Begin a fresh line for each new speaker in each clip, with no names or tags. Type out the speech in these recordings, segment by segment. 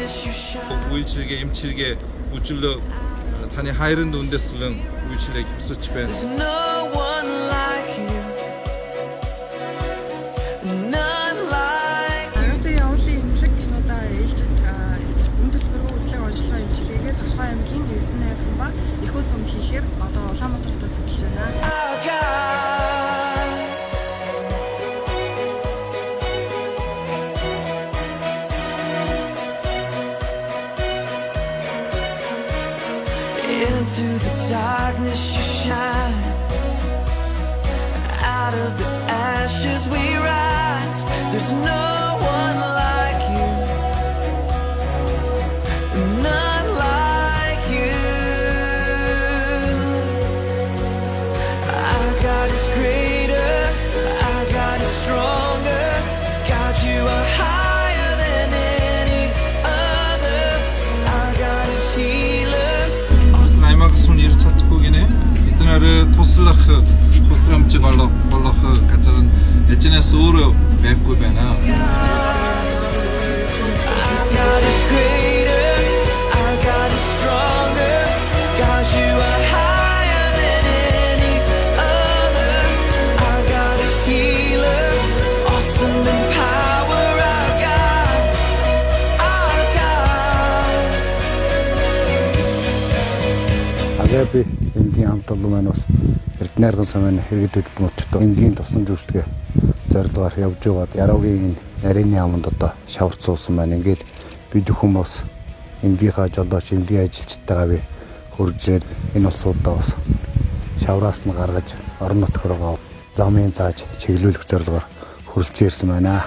Үйлчилгээ эмчилгээ бүжиглөө таны хайрын дүндэслэн үйлчлэгийг хүсэж байна.
Into the darkness you shine. Out of the ashes we rise. There's no one like you. None like you. Our God is greater. Our God is stronger. God, you are higher than any other. Our God is healer.
Sun ирж чадахгүй гинэ. Эднэрээ туслах тусламжиг болох газар нь эжнээс өөрөө байхгүй байна.
Our God is greater. Our God is stronger. God, you are higher than any other. Our God is healer. Awesome in power. Our God. Our God.
Агаби эмнэлгийн хамт олон маань бас Эрдэнэ арган самын хэрэгэд хөдөлмөрчд эмнэлгийн тусламж үйлчилгээ зорилгоор явж байгаад Яравгийн нарийн яамд одоо шаварц суусан маань ингээд бид бүхэн бас эмнэлгийнхаа жолооч эмнэлгийн ажилчдтайгаа би хуржээд энэ улсуудаа бас шавраас нь гаргаж орон нутгаараа замын зааж чиглүүлэх зорилгоор хүрэлцэн ирсэн байна.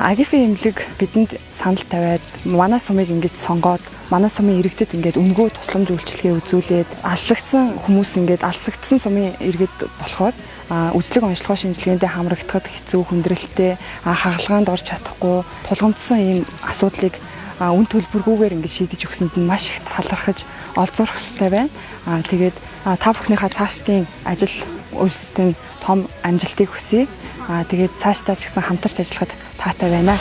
Агифи эмнэлэг бидэнд санал тавиад манай сумыг ингэж сонгоод манай сумын иргэдэд ингээд өмгөө тусламж үйлчилгээ үзүүлээд алслагдсан хүмүүс ингээд алсагдсан сумын иргэд болохоор үзлэг онцлогоо шинжилгээндээ хамрагдахад хэцүү хүндрэлтэй хагалгаанд орж чадахгүй тулгамдсан ийм асуудлыг үн төлбөргүйгээр ингээд шийдэж өгсөнд нь маш их талархаж олзуурах хэрэгтэй байна. Тэгээд та бүхнийхээ цаашдын ажил үйлсэнд том амжилтыг хүсье. Тэгээд цаашдаа ч гэсэн хамтарч ажиллахад таатай байна.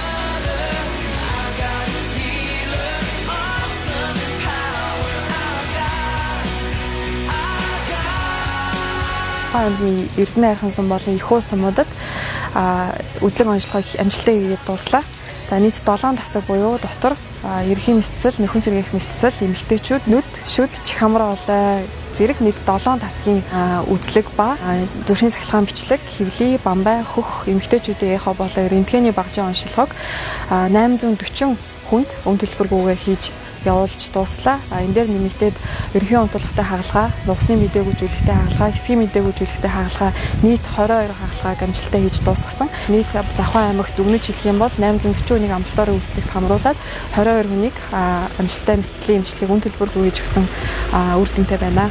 Эрдэнэ арган сум болон Ихүү сумуудад үзлэг онцлогоо амжилттай хийгээд дуслаа. За нийт 7 тасаг буюу дотор ерөнхий мэдцэл, нөхөн сэргээх мэдцэл, эмэгтэйчүүд, нүд, шүд, чихамраа олой зэрэг нийт 7 тасгийн үзлэг ба зүрхийн сахилгаан бичлэг, хэвлий, бамбай, хөх, эмэгтэйчүүдийн эхо болон рентгений багжийн онцлогоог 840 хүнд өн төлбөргүйгээр хийж явуулж дууслаа. Энэ дээр нэмэгдээд ерөнхий онцлогтой хагалгаа, нугасны мэдээгүйжүүлэлттэй хагалгаа, хэсгийн мэдээгүйжүүлэлттэй хагалгаа нийт 22 хагалгааг амжилттай хийж дуусгасан. Нийт Завхан аймагт өгнөж хэлэх юм бол 841 амталтын үйлчлэгт хамруулаад 22 хүнийг амжилттай мэдслийн эмчилгээг өн төлбөргүй хийж өгсөн үр дүнтэй байна.